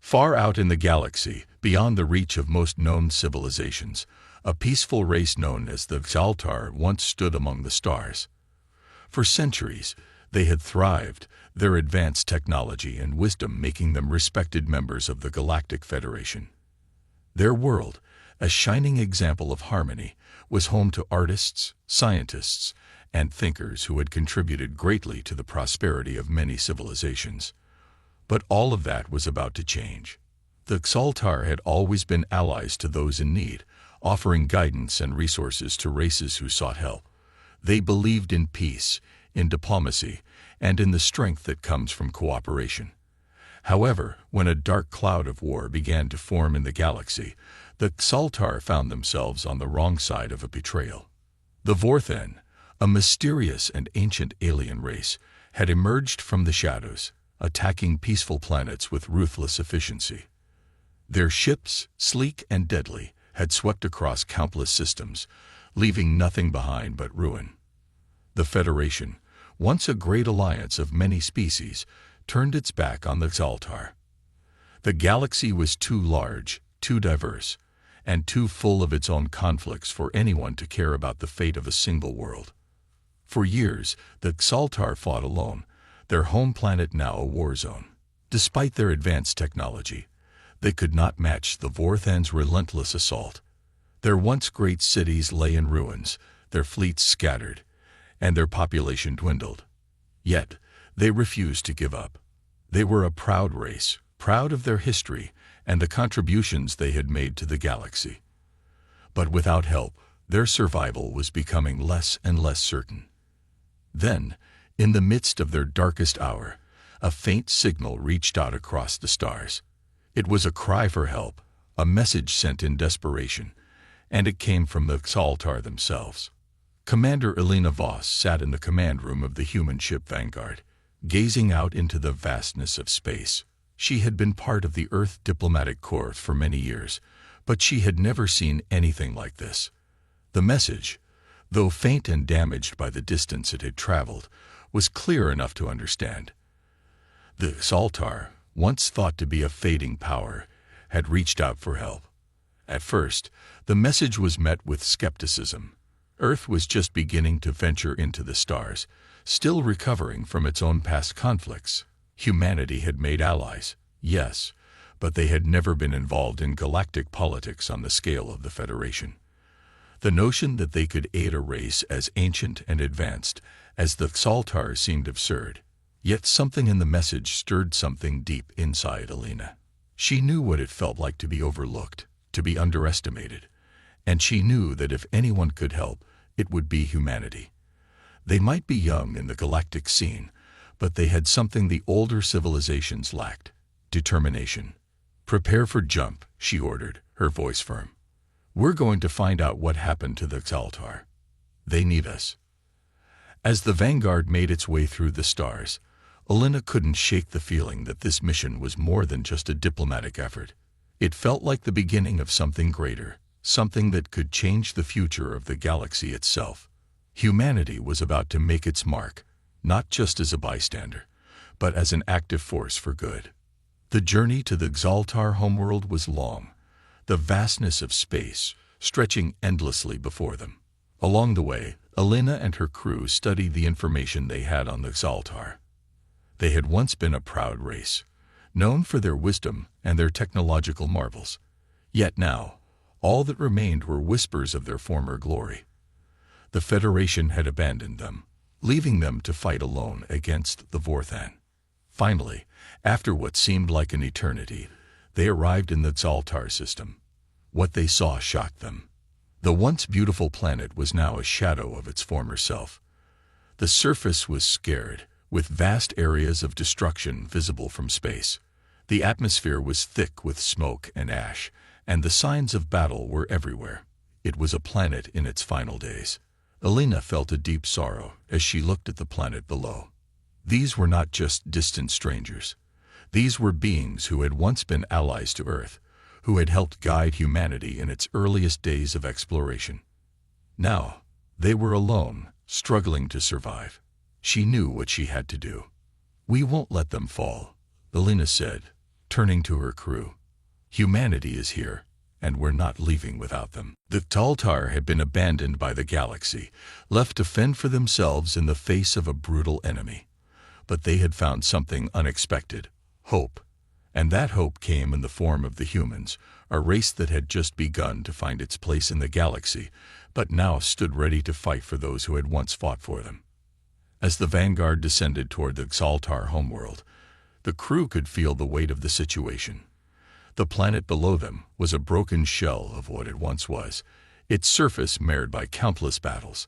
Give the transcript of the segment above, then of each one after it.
Far out in the galaxy, beyond the reach of most known civilizations, a peaceful race known as the Xaltar once stood among the stars. For centuries, they had thrived, their advanced technology and wisdom making them respected members of the Galactic Federation. Their world, a shining example of harmony, was home to artists, scientists, and thinkers who had contributed greatly to the prosperity of many civilizations. But all of that was about to change. The Xaltar had always been allies to those in need, offering guidance and resources to races who sought help. They believed in peace, in diplomacy, and in the strength that comes from cooperation. However, when a dark cloud of war began to form in the galaxy, the Xaltar found themselves on the wrong side of a betrayal. The Vorthen, a mysterious and ancient alien race, had emerged from the shadows, attacking peaceful planets with ruthless efficiency. Their ships, sleek and deadly, had swept across countless systems, leaving nothing behind but ruin. The Federation, once a great alliance of many species, turned its back on the Xaltar. The galaxy was too large, too diverse, and too full of its own conflicts for anyone to care about the fate of a single world. For years, the Xaltar fought alone, their home planet now a war zone. Despite their advanced technology, they could not match the Vorthen's relentless assault. Their once great cities lay in ruins, their fleets scattered, and their population dwindled. Yet, they refused to give up. They were a proud race, proud of their history and the contributions they had made to the galaxy. But without help, their survival was becoming less and less certain. Then, in the midst of their darkest hour, a faint signal reached out across the stars. It was a cry for help, a message sent in desperation, and it came from the Xaltar themselves. Commander Elena Voss sat in the command room of the human ship Vanguard, gazing out into the vastness of space. She had been part of the Earth Diplomatic Corps for many years, but she had never seen anything like this. The message, though faint and damaged by the distance it had traveled, was clear enough to understand. The Xaltar, once thought to be a fading power, had reached out for help. At first, the message was met with skepticism. Earth was just beginning to venture into the stars, still recovering from its own past conflicts. Humanity had made allies, yes, but they had never been involved in galactic politics on the scale of the Federation. The notion that they could aid a race as ancient and advanced as the Xaltar seemed absurd. Yet something in the message stirred something deep inside Elena. She knew what it felt like to be overlooked, to be underestimated, and she knew that if anyone could help, it would be humanity. They might be young in the galactic scene, but they had something the older civilizations lacked: determination. "Prepare for jump," she ordered, her voice firm. "We're going to find out what happened to the Xaltar. They need us." As the Vanguard made its way through the stars, Elena couldn't shake the feeling that this mission was more than just a diplomatic effort. It felt like the beginning of something greater, something that could change the future of the galaxy itself. Humanity was about to make its mark, not just as a bystander, but as an active force for good. The journey to the Xaltar homeworld was long, the vastness of space stretching endlessly before them. Along the way, Elena and her crew studied the information they had on the Xaltar. They had once been a proud race, known for their wisdom and their technological marvels. Yet now, all that remained were whispers of their former glory. The Federation had abandoned them, leaving them to fight alone against the Vorthen. Finally, after what seemed like an eternity, they arrived in the Xaltar system. What they saw shocked them. The once beautiful planet was now a shadow of its former self. The surface was scarred, with vast areas of destruction visible from space. The atmosphere was thick with smoke and ash, and the signs of battle were everywhere. It was a planet in its final days. Elena felt a deep sorrow as she looked at the planet below. These were not just distant strangers. These were beings who had once been allies to Earth, who had helped guide humanity in its earliest days of exploration. Now, they were alone, struggling to survive. She knew what she had to do. "We won't let them fall," Elena said, turning to her crew. Humanity is here, and we're not leaving without them. The Xaltar had been abandoned by the galaxy, left to fend for themselves in the face of a brutal enemy. But they had found something unexpected: hope. And that hope came in the form of the humans, a race that had just begun to find its place in the galaxy, but now stood ready to fight for those who had once fought for them. As the vanguard descended toward the Xaltar homeworld, the crew could feel the weight of the situation. The planet below them was a broken shell of what it once was, its surface marred by countless battles.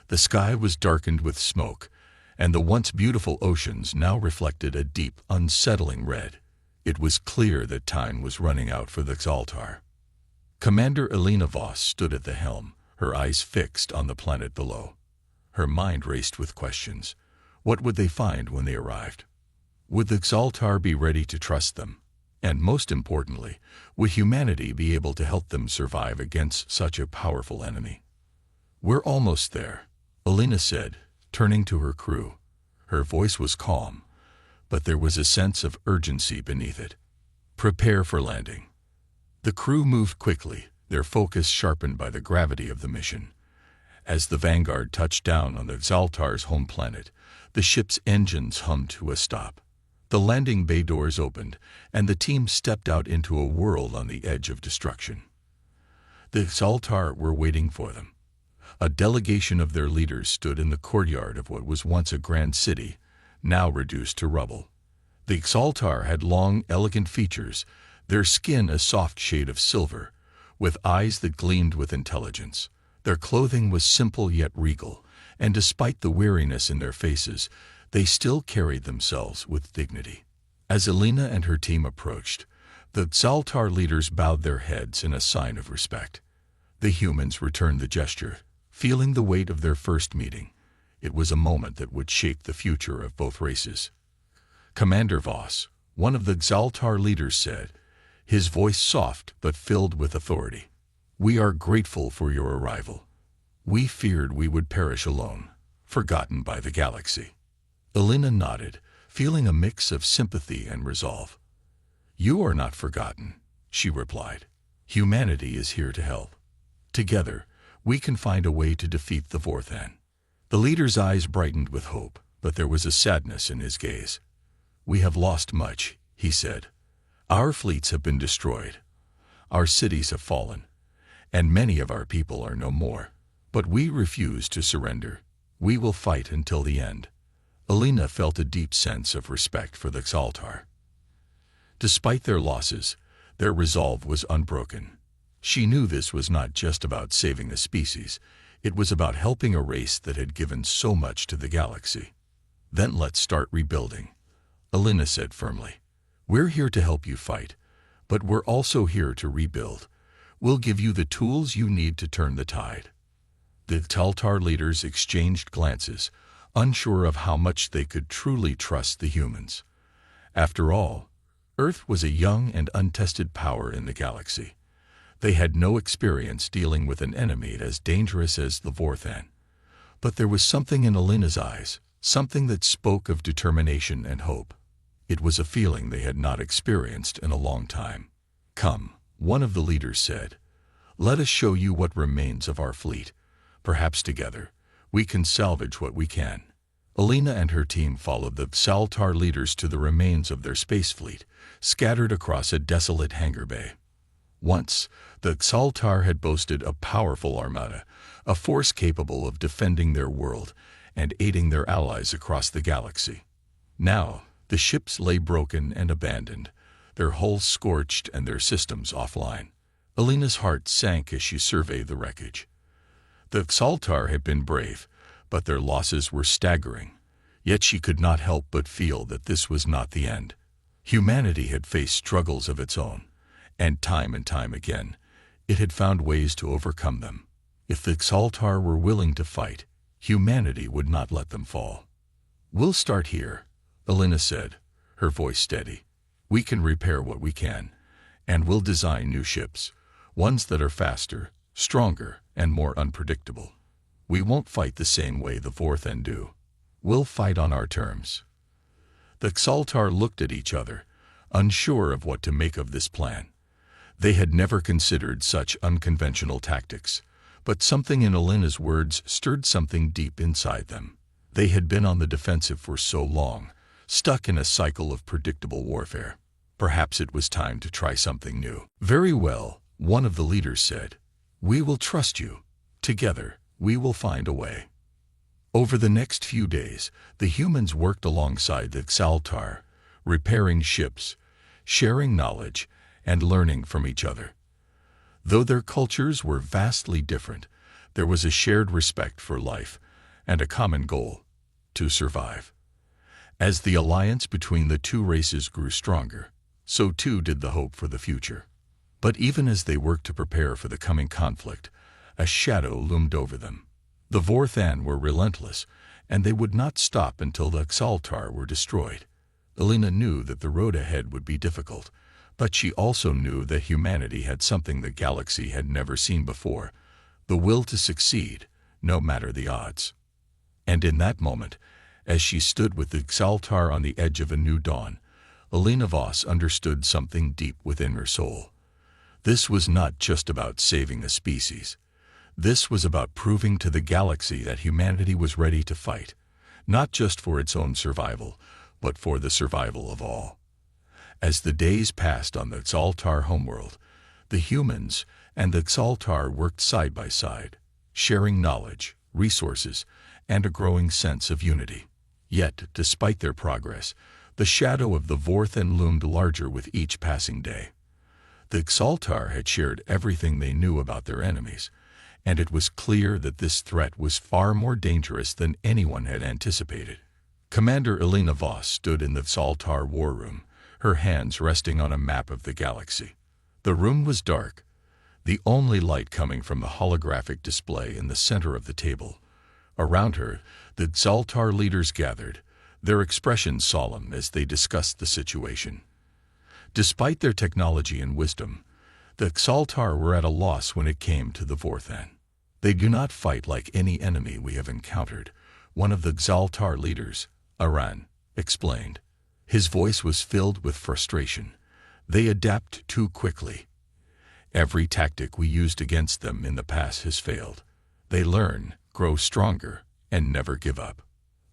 The sky was darkened with smoke, and the once beautiful oceans now reflected a deep, unsettling red. It was clear that time was running out for the Xaltar. Commander Elena Voss stood at the helm, her eyes fixed on the planet below. Her mind raced with questions. What would they find when they arrived? Would the Xaltar be ready to trust them? And most importantly, would humanity be able to help them survive against such a powerful enemy? "We're almost there," Elena said, turning to her crew. Her voice was calm, but there was a sense of urgency beneath it. "Prepare for landing." The crew moved quickly, their focus sharpened by the gravity of the mission. As the vanguard touched down on the Xaltar's home planet, the ship's engines hummed to a stop. The landing bay doors opened, and the team stepped out into a world on the edge of destruction. The Xaltar were waiting for them. A delegation of their leaders stood in the courtyard of what was once a grand city, now reduced to rubble. The Xaltar had long, elegant features, their skin a soft shade of silver, with eyes that gleamed with intelligence. Their clothing was simple yet regal, and despite the weariness in their faces, they still carried themselves with dignity. As Elena and her team approached, the Xaltar leaders bowed their heads in a sign of respect. The humans returned the gesture, feeling the weight of their first meeting. It was a moment that would shape the future of both races. "Commander Voss," one of the Xaltar leaders said, his voice soft but filled with authority, "we are grateful for your arrival. We feared we would perish alone, forgotten by the galaxy." Elena nodded, feeling a mix of sympathy and resolve. "You are not forgotten," she replied. "Humanity is here to help. Together, we can find a way to defeat the Vorthan." The leader's eyes brightened with hope, but there was a sadness in his gaze. "We have lost much," he said. "Our fleets have been destroyed. Our cities have fallen, and many of our people are no more. But we refuse to surrender. We will fight until the end." Elena felt a deep sense of respect for the Xaltar. Despite their losses, their resolve was unbroken. She knew this was not just about saving a species, it was about helping a race that had given so much to the galaxy. "Then let's start rebuilding," Elena said firmly. "We're here to help you fight, but we're also here to rebuild. We'll give you the tools you need to turn the tide." The Xaltar leaders exchanged glances, unsure of how much they could truly trust the humans. After all, Earth was a young and untested power in the galaxy. They had no experience dealing with an enemy as dangerous as the Vorthan. But there was something in Elena's eyes, something that spoke of determination and hope. It was a feeling they had not experienced in a long time. "Come," one of the leaders said. "Let us show you what remains of our fleet. Perhaps together, we can salvage what we can." Elena and her team followed the Xaltar leaders to the remains of their space fleet, scattered across a desolate hangar bay. Once, the Xaltar had boasted a powerful armada, a force capable of defending their world and aiding their allies across the galaxy. Now, the ships lay broken and abandoned, their hulls scorched and their systems offline. Elena's heart sank as she surveyed the wreckage. The Xaltar had been brave, but their losses were staggering. Yet she could not help but feel that this was not the end. Humanity had faced struggles of its own, and time again, it had found ways to overcome them. If the Xaltar were willing to fight, humanity would not let them fall. "We'll start here," Elena said, her voice steady. "We can repair what we can, and we'll design new ships, ones that are faster, stronger, and more unpredictable. We won't fight the same way the Vorthan do. We'll fight on our terms." The Xaltar looked at each other, unsure of what to make of this plan. They had never considered such unconventional tactics, but something in Alina's words stirred something deep inside them. They had been on the defensive for so long, stuck in a cycle of predictable warfare. Perhaps it was time to try something new. "Very well," one of the leaders said. "We will trust you. Together, we will find a way." Over the next few days, the humans worked alongside the Xaltar, repairing ships, sharing knowledge, and learning from each other. Though their cultures were vastly different, there was a shared respect for life and a common goal: to survive. As the alliance between the two races grew stronger, so too did the hope for the future. But even as they worked to prepare for the coming conflict, a shadow loomed over them. The Vorthan were relentless, and they would not stop until the Xaltar were destroyed. Alina knew that the road ahead would be difficult, but she also knew that humanity had something the galaxy had never seen before: the will to succeed, no matter the odds. And in that moment, as she stood with the Xaltar on the edge of a new dawn, Alina Voss understood something deep within her soul. This was not just about saving a species. This was about proving to the galaxy that humanity was ready to fight, not just for its own survival, but for the survival of all. As the days passed on the Xaltar homeworld, the humans and the Xaltar worked side by side, sharing knowledge, resources, and a growing sense of unity. Yet, despite their progress, the shadow of the Vorthan loomed larger with each passing day. The Xaltar had shared everything they knew about their enemies, and it was clear that this threat was far more dangerous than anyone had anticipated. Commander Alina Voss stood in the Xaltar war room, her hands resting on a map of the galaxy. The room was dark, the only light coming from the holographic display in the center of the table. Around her, the Xaltar leaders gathered, their expressions solemn as they discussed the situation. Despite their technology and wisdom, the Xaltar were at a loss when it came to the Vorthan. "They do not fight like any enemy we have encountered," one of the Xaltar leaders, Aran, explained. His voice was filled with frustration. "They adapt too quickly. Every tactic we used against them in the past has failed. They learn, grow stronger, and never give up."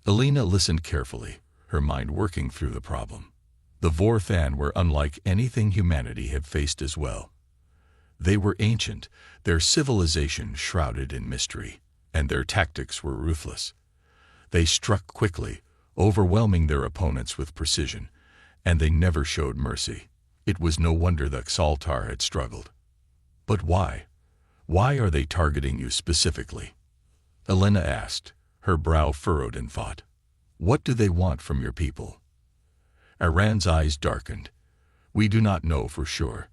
Alina listened carefully, her mind working through the problem. The Vorthan were unlike anything humanity had faced as well. They were ancient, their civilization shrouded in mystery, and their tactics were ruthless. They struck quickly, overwhelming their opponents with precision, and they never showed mercy. It was no wonder the Xaltar had struggled. "But why? Why are they targeting you specifically?" Alina asked, her brow furrowed in thought. "What do they want from your people?" Aran's eyes darkened. "We do not know for sure.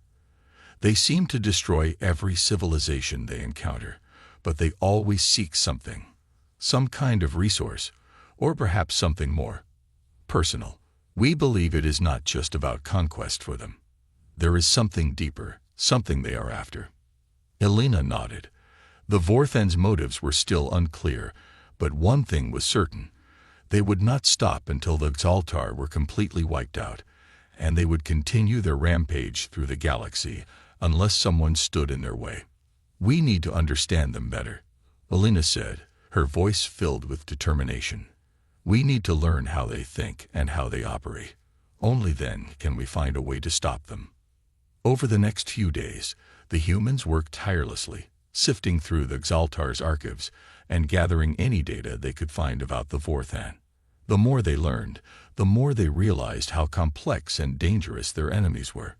They seem to destroy every civilization they encounter, but they always seek something, some kind of resource, or perhaps something more personal. We believe it is not just about conquest for them. There is something deeper, something they are after." Alina nodded. The Vorthan's motives were still unclear, but one thing was certain: they would not stop until the Xaltar were completely wiped out, and they would continue their rampage through the galaxy unless someone stood in their way. "We need to understand them better," Alina said, her voice filled with determination. "We need to learn how they think and how they operate. Only then can we find a way to stop them." Over the next few days, the humans worked tirelessly, sifting through the Xaltar's archives and gathering any data they could find about the Vorthan. The more they learned, the more they realized how complex and dangerous their enemies were.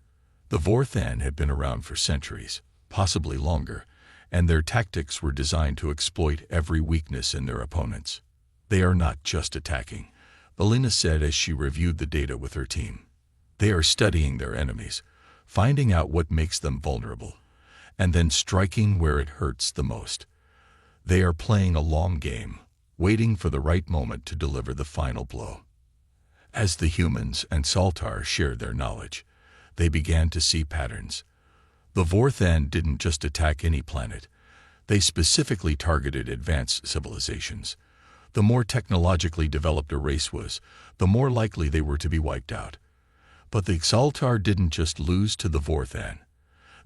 The Vorthan had been around for centuries, possibly longer, and their tactics were designed to exploit every weakness in their opponents. "They are not just attacking," Alina said as she reviewed the data with her team. "They are studying their enemies, finding out what makes them vulnerable, and then striking where it hurts the most. They are playing a long game, waiting for the right moment to deliver the final blow." As the humans and Xaltar shared their knowledge, they began to see patterns. The Vorthan didn't just attack any planet. They specifically targeted advanced civilizations. The more technologically developed a race was, the more likely they were to be wiped out. But the Xaltar didn't just lose to the Vorthan.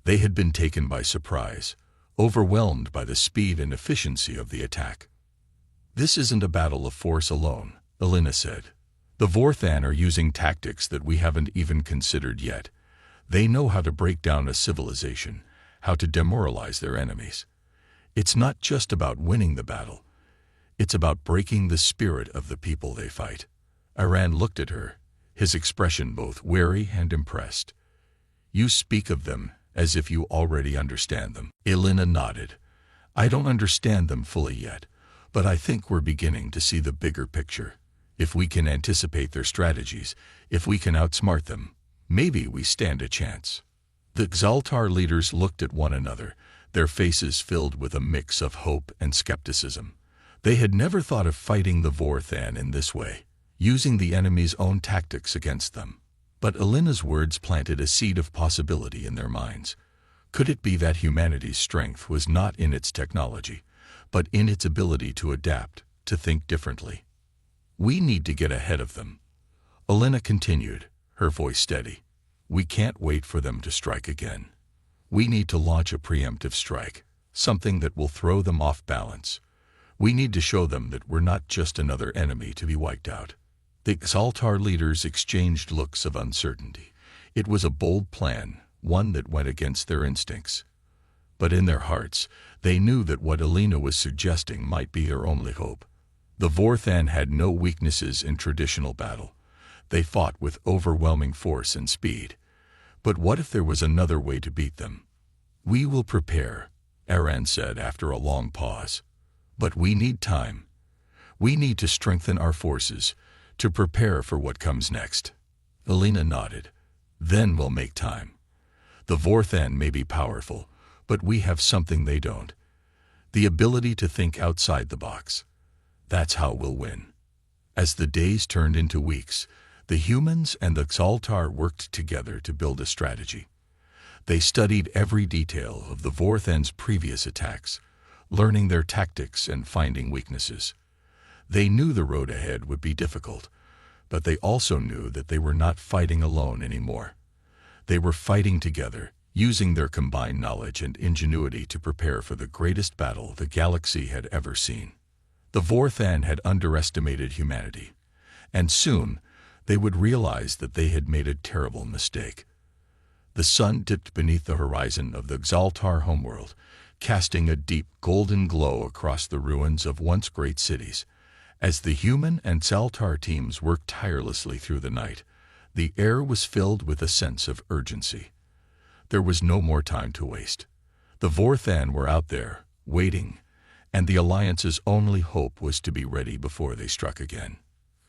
They had been taken by surprise, overwhelmed by the speed and efficiency of the attack. "This isn't a battle of force alone," Elena said. "The Vorthan are using tactics that we haven't even considered yet. They know how to break down a civilization, how to demoralize their enemies. It's not just about winning the battle. It's about breaking the spirit of the people they fight." Aran looked at her, his expression both wary and impressed. "You speak of them as if you already understand them." Elena nodded. "I don't understand them fully yet, but I think we're beginning to see the bigger picture. If we can anticipate their strategies, if we can outsmart them, maybe we stand a chance." The Xaltar leaders looked at one another, their faces filled with a mix of hope and skepticism. They had never thought of fighting the Vorthan in this way, using the enemy's own tactics against them. But Elena's words planted a seed of possibility in their minds. Could it be that humanity's strength was not in its technology, but in its ability to adapt, to think differently? "We need to get ahead of them," Elena continued, her voice steady. "We can't wait for them to strike again. We need to launch a preemptive strike, something that will throw them off balance. We need to show them that we're not just another enemy to be wiped out." The Xaltar leaders exchanged looks of uncertainty. It was a bold plan, one that went against their instincts. But in their hearts, they knew that what Elena was suggesting might be their only hope. The Vorthan had no weaknesses in traditional battle. They fought with overwhelming force and speed. But what if there was another way to beat them? "We will prepare," Aran said after a long pause. "But we need time. We need to strengthen our forces, to prepare for what comes next." Elena nodded. "Then we'll make time. The Vorthan may be powerful, but we have something they don't. The ability to think outside the box. That's how we'll win." As the days turned into weeks, the humans and the Xaltar worked together to build a strategy. They studied every detail of the Vorthan's previous attacks, learning their tactics and finding weaknesses. They knew the road ahead would be difficult, but they also knew that they were not fighting alone anymore. They were fighting together, using their combined knowledge and ingenuity to prepare for the greatest battle the galaxy had ever seen. The Vorthan had underestimated humanity, and soon they would realize that they had made a terrible mistake. The sun dipped beneath the horizon of the Xaltar homeworld, casting a deep golden glow across the ruins of once great cities. As the human and Xaltar teams worked tirelessly through the night, the air was filled with a sense of urgency. There was no more time to waste. The Vorthan were out there, waiting, and the Alliance's only hope was to be ready before they struck again.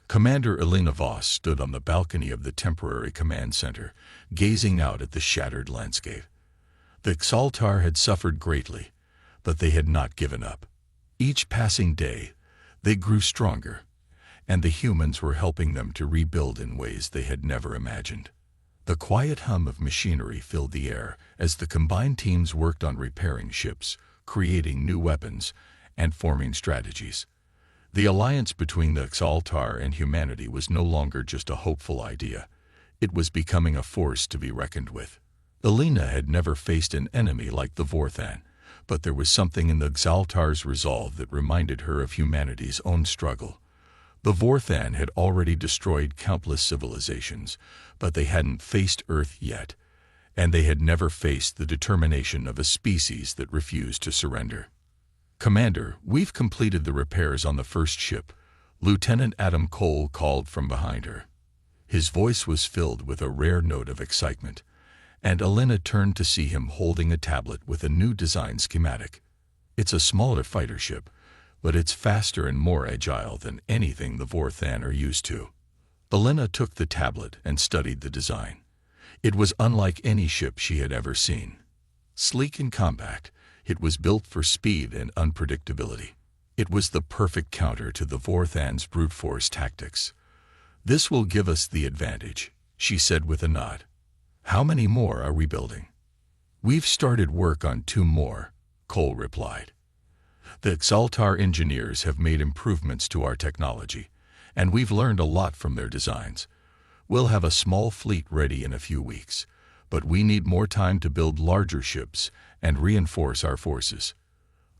Commander Elena Voss stood on the balcony of the temporary command center, gazing out at the shattered landscape. The Xaltar had suffered greatly, but they had not given up. Each passing day, they grew stronger, and the humans were helping them to rebuild in ways they had never imagined. The quiet hum of machinery filled the air as the combined teams worked on repairing ships, creating new weapons, and forming strategies. The alliance between the Xaltar and humanity was no longer just a hopeful idea. It was becoming a force to be reckoned with. Elena had never faced an enemy like the Vorthan, but there was something in the Xaltar's resolve that reminded her of humanity's own struggle. The Vorthan had already destroyed countless civilizations, but they hadn't faced Earth yet, and they had never faced the determination of a species that refused to surrender. "Commander, we've completed the repairs on the first ship," Lieutenant Adam Cole called from behind her. His voice was filled with a rare note of excitement, and Elena turned to see him holding a tablet with a new design schematic. It's a smaller fighter ship, but it's faster and more agile than anything the Vorthan are used to. Elena took the tablet and studied the design. It was unlike any ship she had ever seen. Sleek and compact, it was built for speed and unpredictability. It was the perfect counter to the Vorthan's brute force tactics. "This will give us the advantage," she said with a nod. "How many more are we building?" "We've started work on 2 more, Cole replied. "The Xaltar engineers have made improvements to our technology, and we've learned a lot from their designs. We'll have a small fleet ready in a few weeks, but we need more time to build larger ships and reinforce our forces.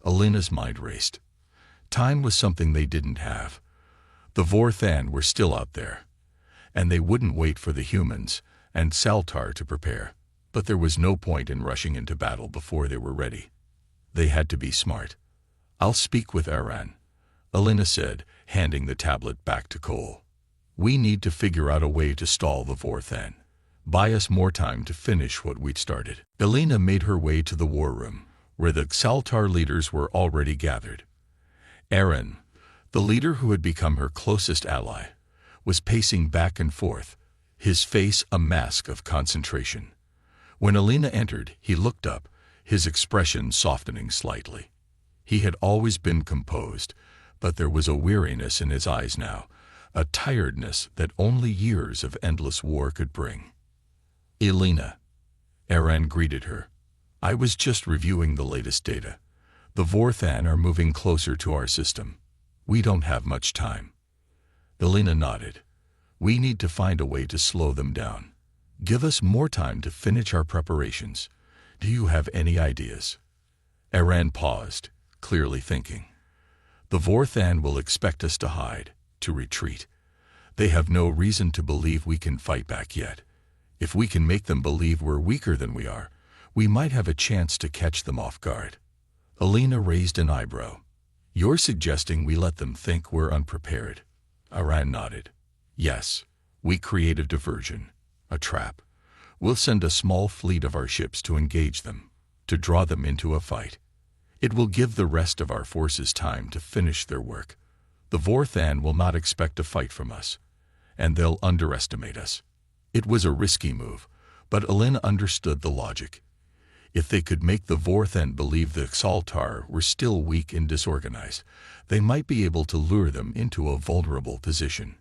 Alina's mind raced. Time was something they didn't have. The Vorthan were still out there, and they wouldn't wait for the humans and Saltar to prepare. But there was no point in rushing into battle before they were ready. They had to be smart. "I'll speak with Aran," Alina said, handing the tablet back to Cole. "We need to figure out a way to stall the Vorthan. Buy us more time to finish what we'd started." Alina made her way to the war room, where the Saltar leaders were already gathered. Aran, the leader who had become her closest ally, was pacing back and forth, his face a mask of concentration. When Alina entered, he looked up, his expression softening slightly. He had always been composed, but there was a weariness in his eyes now, a tiredness that only years of endless war could bring. "Alina," Aran greeted her. "I was just reviewing the latest data. The Vorthan are moving closer to our system. We don't have much time." Alina nodded. "We need to find a way to slow them down. Give us more time to finish our preparations. Do you have any ideas?" Aran paused, clearly thinking. "The Vorthan will expect us to hide, to retreat. They have no reason to believe we can fight back yet. If we can make them believe we're weaker than we are, we might have a chance to catch them off guard." Alina raised an eyebrow. "You're suggesting we let them think we're unprepared?" Aran nodded. "Yes, we create a diversion, a trap. We'll send a small fleet of our ships to engage them, to draw them into a fight. It will give the rest of our forces time to finish their work. The Vorthan will not expect a fight from us, and they'll underestimate us." It was a risky move, but Alina understood the logic. If they could make the Vorthan believe the Saltar were still weak and disorganized, they might be able to lure them into a vulnerable position.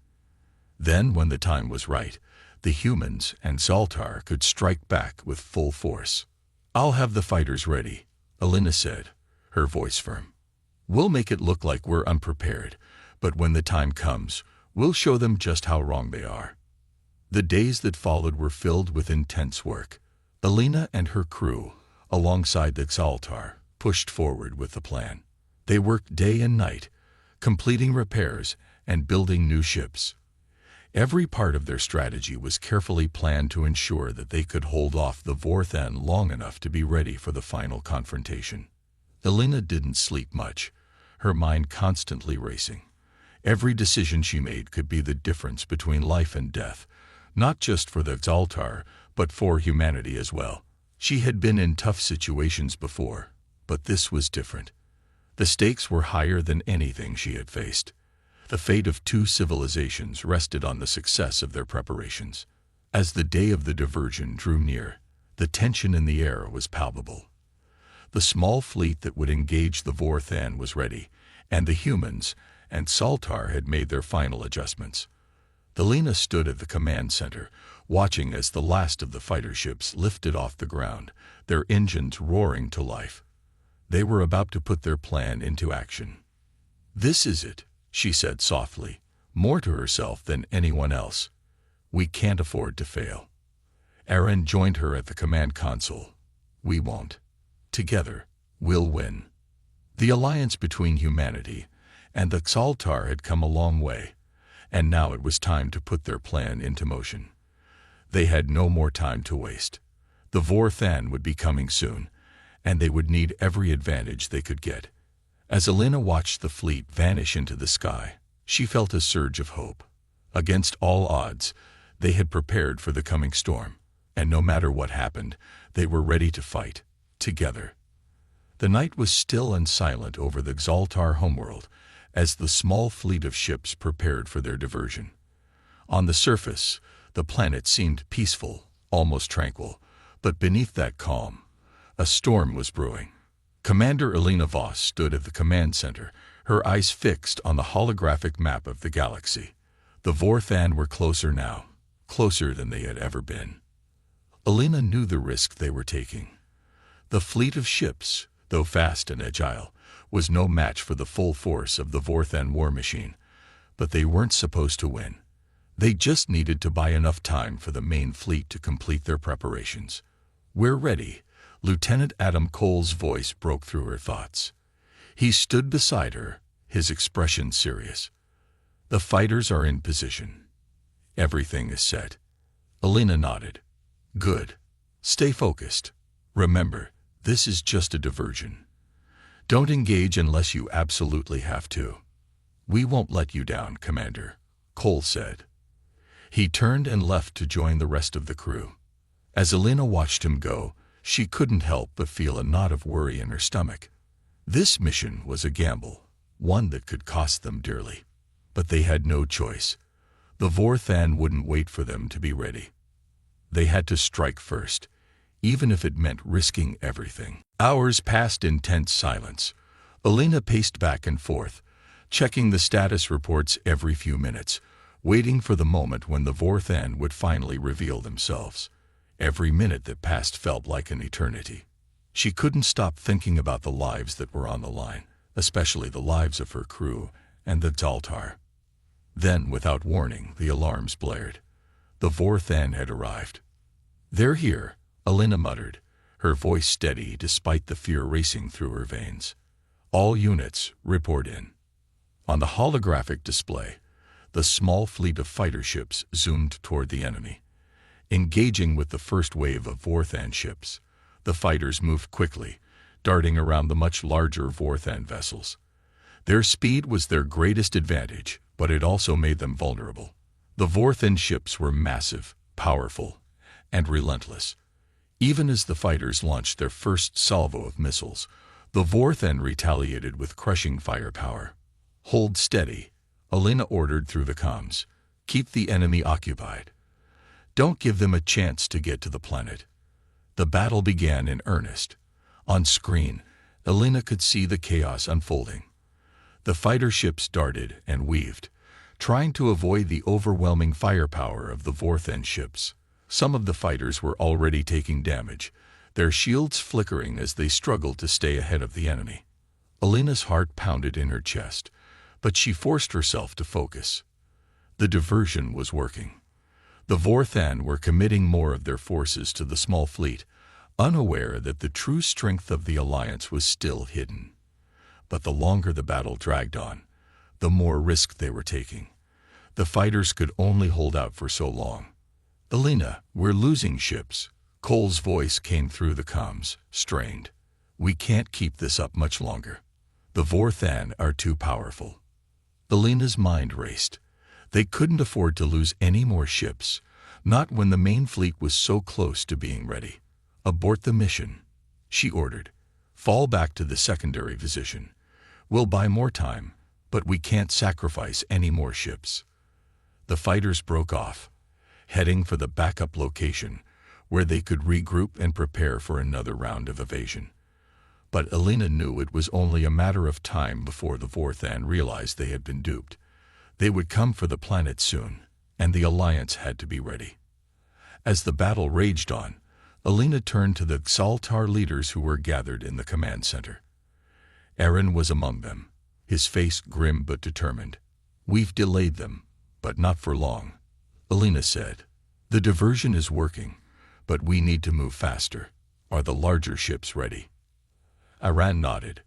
Then, when the time was right, the humans and Saltar could strike back with full force. "I'll have the fighters ready," Alina said, her voice firm. "We'll make it look like we're unprepared, but when the time comes, we'll show them just how wrong they are." The days that followed were filled with intense work. Alina and her crew, alongside the Saltar, pushed forward with the plan. They worked day and night, completing repairs and building new ships. Every part of their strategy was carefully planned to ensure that they could hold off the Vorthan long enough to be ready for the final confrontation. Alina didn't sleep much, her mind constantly racing. Every decision she made could be the difference between life and death, not just for the Saltar, but for humanity as well. She had been in tough situations before, but this was different. The stakes were higher than anything she had faced. The fate of two civilizations rested on the success of their preparations. As the day of the diversion drew near, the tension in the air was palpable. The small fleet that would engage the Vorthan was ready, and the humans and Saltar had made their final adjustments. Alina stood at the command center, watching as the last of the fighter ships lifted off the ground, their engines roaring to life. They were about to put their plan into action. "This is it," she said softly, more to herself than anyone else. "We can't afford to fail." Aran joined her at the command console. "We won't. Together, we'll win." The alliance between humanity and the Saltar had come a long way, and now it was time to put their plan into motion. They had no more time to waste. The Vorthan would be coming soon, and they would need every advantage they could get. As Alina watched the fleet vanish into the sky, she felt a surge of hope. Against all odds, they had prepared for the coming storm, and no matter what happened, they were ready to fight, together. The night was still and silent over the Saltar homeworld, as the small fleet of ships prepared for their diversion. On the surface, the planet seemed peaceful, almost tranquil, but beneath that calm, a storm was brewing. Commander Alina Voss stood at the command center, her eyes fixed on the holographic map of the galaxy. The Vorthan were closer now, closer than they had ever been. Alina knew the risk they were taking. The fleet of ships, though fast and agile, was no match for the full force of the Vorthan war machine, but they weren't supposed to win. They just needed to buy enough time for the main fleet to complete their preparations. "We're ready." Lieutenant Adam Cole's voice broke through her thoughts. He stood beside her, his expression serious. "The fighters are in position. Everything is set." Elena nodded. "Good. Stay focused. Remember, this is just a diversion. Don't engage unless you absolutely have to." "We won't let you down, Commander," Cole said. He turned and left to join the rest of the crew. As Elena watched him go, she couldn't help but feel a knot of worry in her stomach. This mission was a gamble, one that could cost them dearly. But they had no choice. The Vorthan wouldn't wait for them to be ready. They had to strike first, even if it meant risking everything. Hours passed in tense silence. Elena paced back and forth, checking the status reports every few minutes, waiting for the moment when the Vorthan would finally reveal themselves. Every minute that passed felt like an eternity. She couldn't stop thinking about the lives that were on the line, especially the lives of her crew and the Zaltar. Then, without warning, the alarms blared. The Vorthan had arrived. "They're here," Elena muttered, her voice steady despite the fear racing through her veins. "All units, report in." On the holographic display, the small fleet of fighter ships zoomed toward the enemy. Engaging with the first wave of Vorthan ships, the fighters moved quickly, darting around the much larger Vorthan vessels. Their speed was their greatest advantage, but it also made them vulnerable. The Vorthan ships were massive, powerful, and relentless. Even as the fighters launched their first salvo of missiles, the Vorthan retaliated with crushing firepower. "Hold steady," Elena ordered through the comms. "Keep the enemy occupied. Don't give them a chance to get to the planet." The battle began in earnest. On screen, Elena could see the chaos unfolding. The fighter ships darted and weaved, trying to avoid the overwhelming firepower of the Vorthan ships. Some of the fighters were already taking damage, their shields flickering as they struggled to stay ahead of the enemy. Elena's heart pounded in her chest, but she forced herself to focus. The diversion was working. The Vorthan were committing more of their forces to the small fleet, unaware that the true strength of the alliance was still hidden. But the longer the battle dragged on, the more risk they were taking. The fighters could only hold out for so long. "Elena, we're losing ships." Cole's voice came through the comms, strained. "We can't keep this up much longer. The Vorthan are too powerful." Elena's mind raced. They couldn't afford to lose any more ships, not when the main fleet was so close to being ready. "Abort the mission," she ordered. "Fall back to the secondary position. We'll buy more time, but we can't sacrifice any more ships." The fighters broke off, heading for the backup location, where they could regroup and prepare for another round of evasion. But Elena knew it was only a matter of time before the Vorthan realized they had been duped. They would come for the planet soon, and the Alliance had to be ready. As the battle raged on, Elena turned to the Zaltar leaders who were gathered in the command center. Aaron was among them, his face grim but determined. "We've delayed them, but not for long," Elena said. "The diversion is working, but we need to move faster. Are the larger ships ready?" Aaron nodded.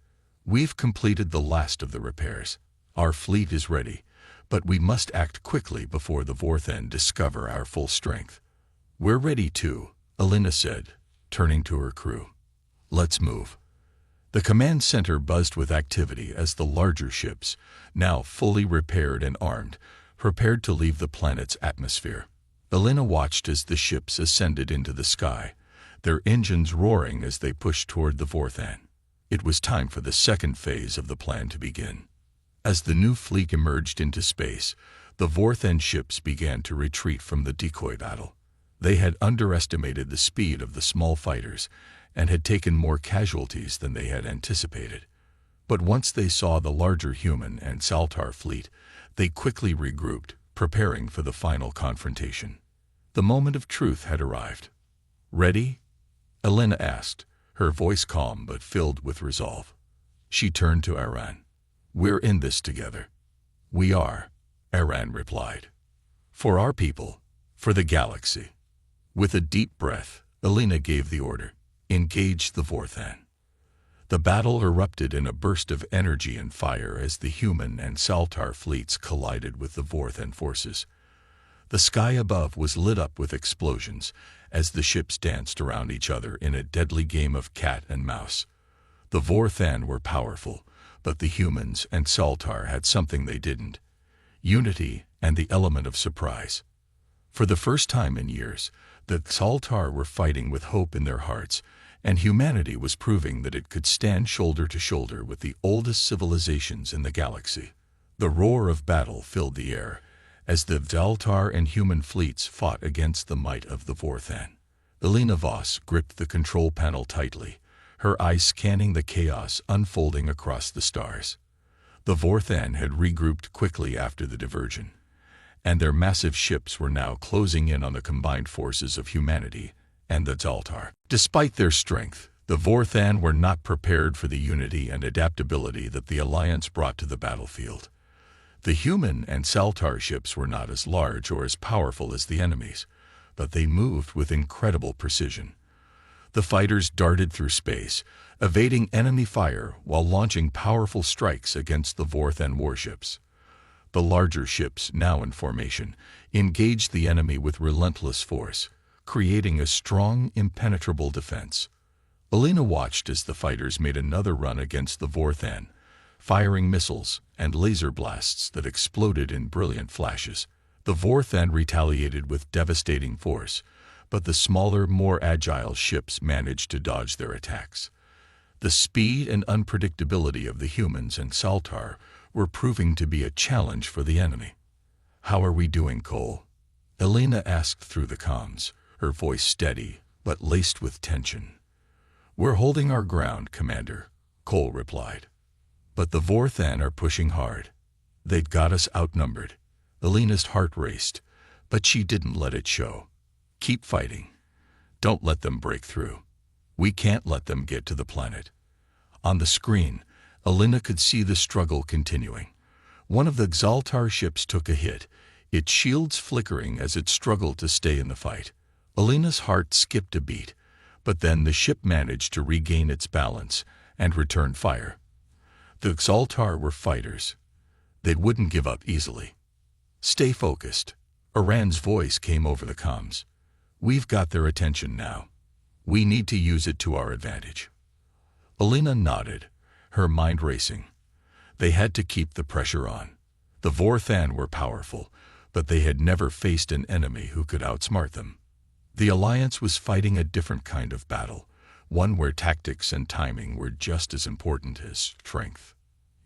"We've completed the last of the repairs. Our fleet is ready, but we must act quickly before the Vorthan discover our full strength." "We're ready too," Elena said, turning to her crew. "Let's move." The command center buzzed with activity as the larger ships, now fully repaired and armed, prepared to leave the planet's atmosphere. Elena watched as the ships ascended into the sky, their engines roaring as they pushed toward the Vorthan. It was time for the second phase of the plan to begin. As the new fleet emerged into space, the Vorthan ships began to retreat from the decoy battle. They had underestimated the speed of the small fighters and had taken more casualties than they had anticipated. But once they saw the larger human and Zaltar fleet, they quickly regrouped, preparing for the final confrontation. The moment of truth had arrived. "Ready?" Elena asked, her voice calm but filled with resolve. She turned to Aaron. "We're in this together." "We are," Aaron replied. For our people, for the galaxy. With a deep breath, Elena gave the order. Engage the Vorthan. The battle erupted in a burst of energy and fire as the human and Saltar fleets collided with the Vorthan forces. The sky above was lit up with explosions as the ships danced around each other in a deadly game of cat and mouse. The Vorthan were powerful, but the humans and Saltar had something they didn't: unity and the element of surprise. For the first time in years, the Saltar were fighting with hope in their hearts, and humanity was proving that it could stand shoulder to shoulder with the oldest civilizations in the galaxy. The roar of battle filled the air as the Saltar and human fleets fought against the might of the Vorthan. Elena Voss gripped the control panel tightly, her eyes scanning the chaos unfolding across the stars. The Vorthan had regrouped quickly after the diversion, and their massive ships were now closing in on the combined forces of humanity and the Saltar. Despite their strength, the Vorthan were not prepared for the unity and adaptability that the Alliance brought to the battlefield. The human and Saltar ships were not as large or as powerful as the enemies, but they moved with incredible precision. The fighters darted through space, evading enemy fire while launching powerful strikes against the Vorthan warships. The larger ships, now in formation, engaged the enemy with relentless force, creating a strong, impenetrable defense. Elena watched as the fighters made another run against the Vorthan, firing missiles and laser blasts that exploded in brilliant flashes. The Vorthan retaliated with devastating force, but the smaller, more agile ships managed to dodge their attacks. The speed and unpredictability of the humans and Saltar were proving to be a challenge for the enemy. "How are we doing, Cole?" Elena asked through the comms, her voice steady but laced with tension. "We're holding our ground, Commander," Cole replied. "But the Vorthan are pushing hard. They'd got us outnumbered." Elena's heart raced, but she didn't let it show. "Keep fighting. Don't let them break through. We can't let them get to the planet." On the screen, Elena could see the struggle continuing. One of the Saltar ships took a hit, its shields flickering as it struggled to stay in the fight. Elena's heart skipped a beat, but then the ship managed to regain its balance and return fire. The Saltar were fighters. They wouldn't give up easily. "Stay focused." Iran's voice came over the comms. "We've got their attention now. We need to use it to our advantage." Elena nodded, her mind racing. They had to keep the pressure on. The Vorthan were powerful, but they had never faced an enemy who could outsmart them. The Alliance was fighting a different kind of battle, one where tactics and timing were just as important as strength.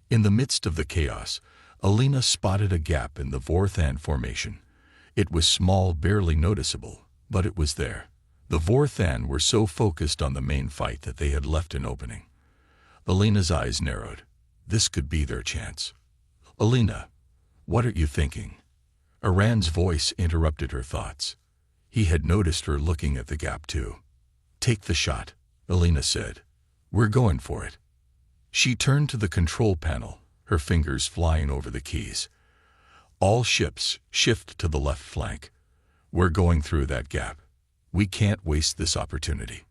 In the midst of the chaos, Elena spotted a gap in the Vorthan formation. It was small, barely noticeable, but it was there. The Vorthan were so focused on the main fight that they had left an opening. Elena's eyes narrowed. This could be their chance. "Elena, what are you thinking?" Iran's voice interrupted her thoughts. He had noticed her looking at the gap too. "Take the shot," Elena said. "We're going for it." She turned to the control panel, her fingers flying over the keys. "All ships, shift to the left flank. We're going through that gap. We can't waste this opportunity."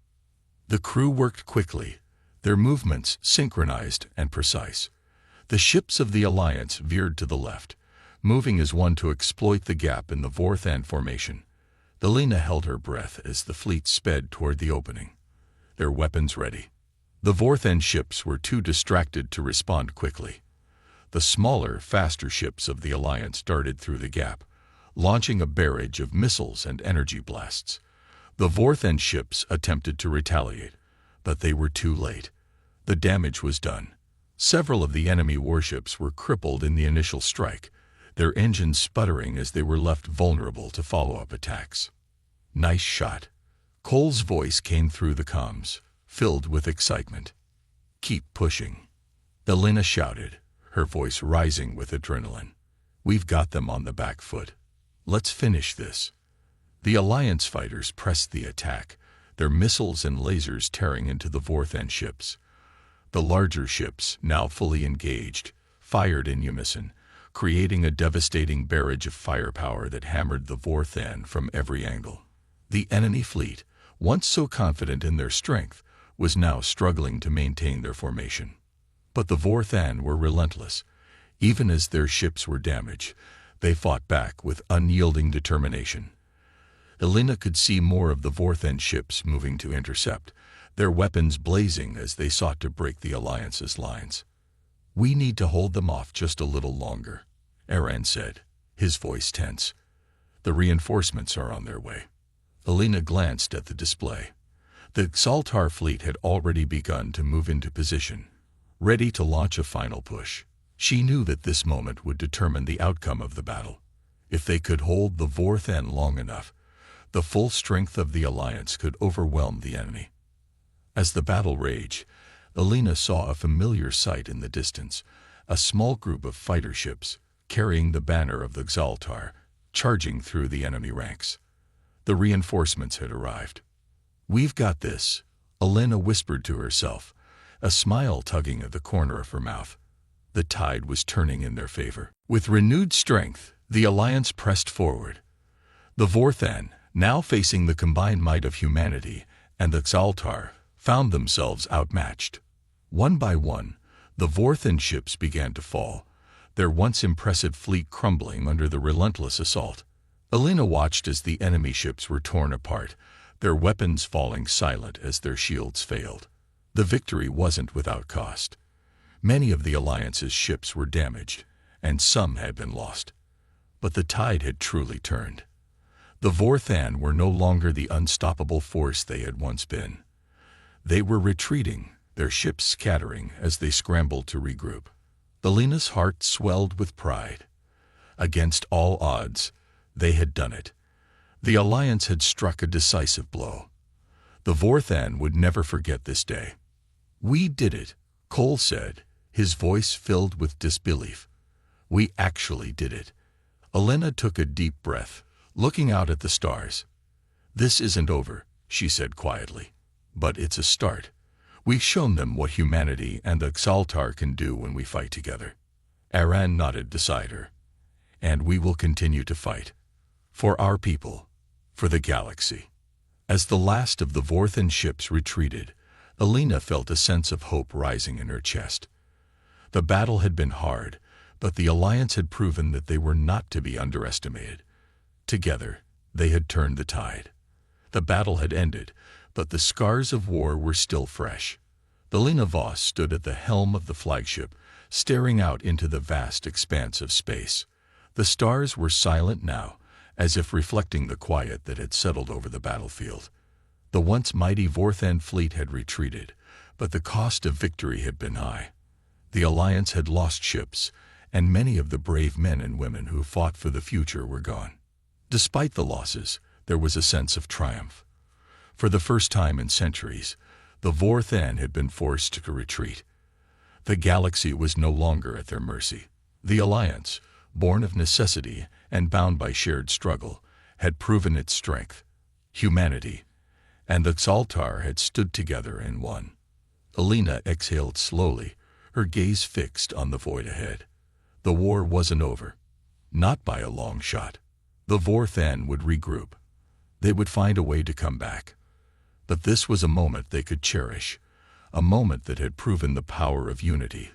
The crew worked quickly, their movements synchronized and precise. The ships of the Alliance veered to the left, moving as one to exploit the gap in the Vorthan formation. Elena held her breath as the fleet sped toward the opening, their weapons ready. The Vorthan ships were too distracted to respond quickly. The smaller, faster ships of the Alliance darted through the gap, launching a barrage of missiles and energy blasts. The Vorthan ships attempted to retaliate, but they were too late. The damage was done. Several of the enemy warships were crippled in the initial strike, their engines sputtering as they were left vulnerable to follow-up attacks. "Nice shot." Cole's voice came through the comms, filled with excitement. "Keep pushing," Elena shouted, her voice rising with adrenaline. "We've got them on the back foot. Let's finish this." The Alliance fighters pressed the attack, their missiles and lasers tearing into the Vorthan ships. The larger ships, now fully engaged, fired in unison, creating a devastating barrage of firepower that hammered the Vorthan from every angle. The enemy fleet, once so confident in their strength, was now struggling to maintain their formation. But the Vorthan were relentless. Even as their ships were damaged, they fought back with unyielding determination. Elena could see more of the Vorthan ships moving to intercept, their weapons blazing as they sought to break the Alliance's lines. "We need to hold them off just a little longer," Aran said, his voice tense. "The reinforcements are on their way." Elena glanced at the display. The Xaltar fleet had already begun to move into position, ready to launch a final push. She knew that this moment would determine the outcome of the battle. If they could hold the Vorthan long enough, the full strength of the Alliance could overwhelm the enemy. As the battle raged, Elena saw a familiar sight in the distance, a small group of fighter ships, carrying the banner of the Xaltar, charging through the enemy ranks. The reinforcements had arrived. "We've got this," Elena whispered to herself, a smile tugging at the corner of her mouth. The tide was turning in their favor. With renewed strength, the Alliance pressed forward. The Vorthan, now facing the combined might of humanity and the Xaltar, found themselves outmatched. One by one, the Vorthan ships began to fall, their once impressive fleet crumbling under the relentless assault. Elena watched as the enemy ships were torn apart, their weapons falling silent as their shields failed. The victory wasn't without cost. Many of the Alliance's ships were damaged, and some had been lost. But the tide had truly turned. The Vorthan were no longer the unstoppable force they had once been. They were retreating, their ships scattering as they scrambled to regroup. Elena's heart swelled with pride. Against all odds, they had done it. The Alliance had struck a decisive blow. The Vorthan would never forget this day. "We did it," Cole said, his voice filled with disbelief. "We actually did it." Elena took a deep breath, looking out at the stars. "This isn't over," she said quietly, "but it's a start. We've shown them what humanity and the Xaltar can do when we fight together." Aran nodded beside her. "And we will continue to fight. For our people. For the galaxy." As the last of the Vorthan ships retreated, Elena felt a sense of hope rising in her chest. The battle had been hard, but the Alliance had proven that they were not to be underestimated. Together, they had turned the tide. The battle had ended, but the scars of war were still fresh. Elena Voss stood at the helm of the flagship, staring out into the vast expanse of space. The stars were silent now, as if reflecting the quiet that had settled over the battlefield. The once mighty Vorthan fleet had retreated, but the cost of victory had been high. The Alliance had lost ships, and many of the brave men and women who fought for the future were gone. Despite the losses, there was a sense of triumph. For the first time in centuries, the Vorthan had been forced to retreat. The galaxy was no longer at their mercy. The Alliance, born of necessity and bound by shared struggle, had proven its strength. Humanity and the Xaltar had stood together and won. Elena exhaled slowly, her gaze fixed on the void ahead. The war wasn't over. Not by a long shot. The Vorthan would regroup. They would find a way to come back. But this was a moment they could cherish, a moment that had proven the power of unity,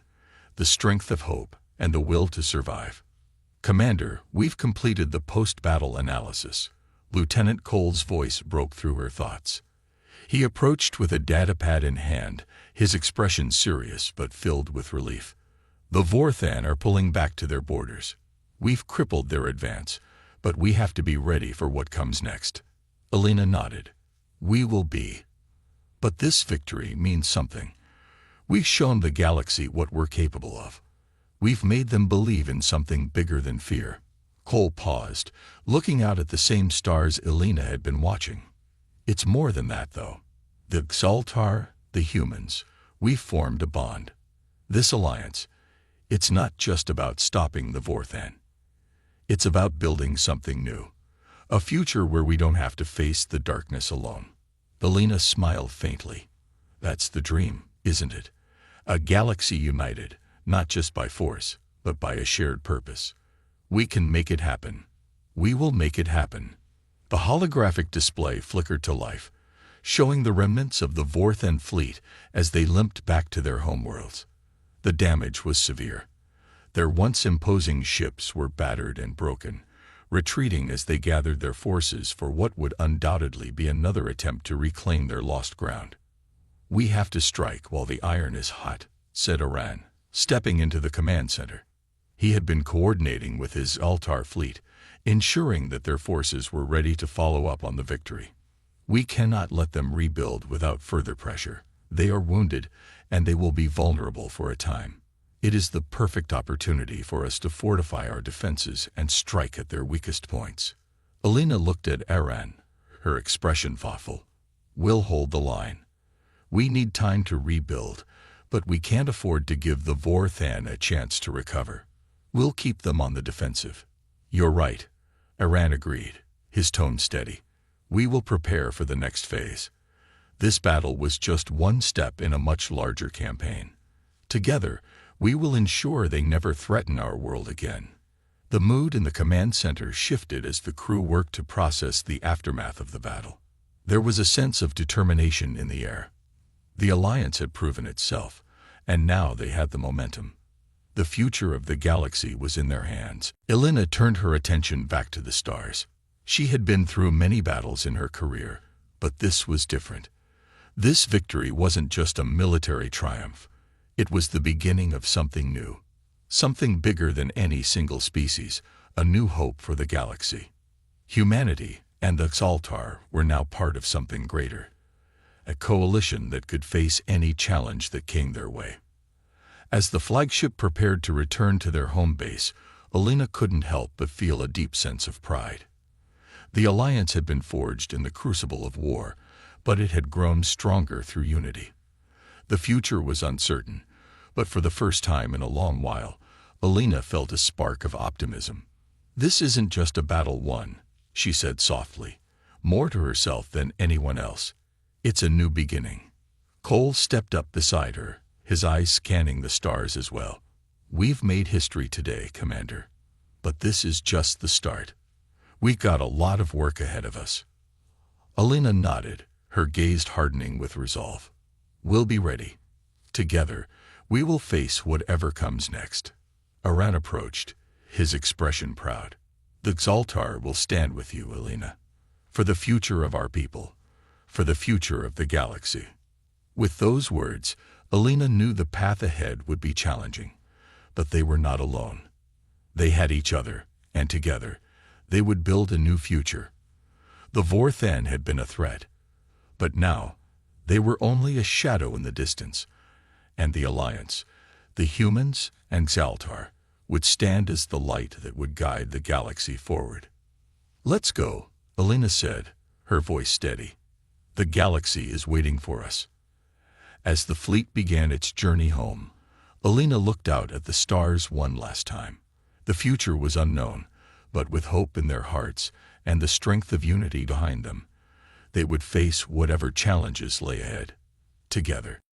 the strength of hope, and the will to survive. "Commander, we've completed the post-battle analysis." Lieutenant Cole's voice broke through her thoughts. He approached with a datapad in hand, his expression serious but filled with relief. "The Vorthan are pulling back to their borders. We've crippled their advance, but we have to be ready for what comes next." Elena nodded. "We will be. But this victory means something. We've shown the galaxy what we're capable of. We've made them believe in something bigger than fear." Cole paused, looking out at the same stars Elena had been watching. "It's more than that, though. The Xaltar, the humans, we've formed a bond. This alliance, it's not just about stopping the Vorthan. It's about building something new. A future where we don't have to face the darkness alone." Elena smiled faintly. "That's the dream, isn't it? A galaxy united, not just by force, but by a shared purpose. We can make it happen. We will make it happen. The holographic display flickered to life, showing the remnants of the Vorthen fleet as they limped back to their homeworlds. The damage was severe. Their once imposing ships were battered and broken, retreating as they gathered their forces for what would undoubtedly be another attempt to reclaim their lost ground. "We have to strike while the iron is hot," said Aran, stepping into the command center. He had been coordinating with his Altar fleet, ensuring that their forces were ready to follow up on the victory. "We cannot let them rebuild without further pressure. They are wounded, and they will be vulnerable for a time. It is the perfect opportunity for us to fortify our defenses and strike at their weakest points." Alina looked at Aran, her expression thoughtful. "We'll hold the line. We need time to rebuild, but we can't afford to give the Vorthen a chance to recover. We'll keep them on the defensive." "You're right," Aran agreed, his tone steady. "We will prepare for the next phase. This battle was just one step in a much larger campaign. Together, we will ensure they never threaten our world again." The mood in the command center shifted as the crew worked to process the aftermath of the battle. There was a sense of determination in the air. The Alliance had proven itself, and now they had the momentum. The future of the galaxy was in their hands. Alina turned her attention back to the stars. She had been through many battles in her career, but this was different. This victory wasn't just a military triumph. It was the beginning of something new, something bigger than any single species, a new hope for the galaxy. Humanity and the Xaltar were now part of something greater, a coalition that could face any challenge that came their way. As the flagship prepared to return to their home base, Alina couldn't help but feel a deep sense of pride. The Alliance had been forged in the crucible of war, but it had grown stronger through unity. The future was uncertain, but for the first time in a long while, Alina felt a spark of optimism. "This isn't just a battle won," she said softly, more to herself than anyone else. "It's a new beginning." Cole stepped up beside her, his eyes scanning the stars as well. "We've made history today, Commander. But this is just the start. We've got a lot of work ahead of us." Alina nodded, her gaze hardening with resolve. "We'll be ready. Together, we will face whatever comes next." Aran approached, his expression proud. "The Xaltar will stand with you, Alina. For the future of our people. For the future of the galaxy." With those words, Alina knew the path ahead would be challenging, but they were not alone. They had each other, and together, they would build a new future. The Vorthen had been a threat, but now, they were only a shadow in the distance, and the Alliance, the humans and Xaltar, would stand as the light that would guide the galaxy forward. "Let's go," Alina said, her voice steady. "The galaxy is waiting for us." As the fleet began its journey home, Alina looked out at the stars one last time. The future was unknown, but with hope in their hearts and the strength of unity behind them, they would face whatever challenges lay ahead, together.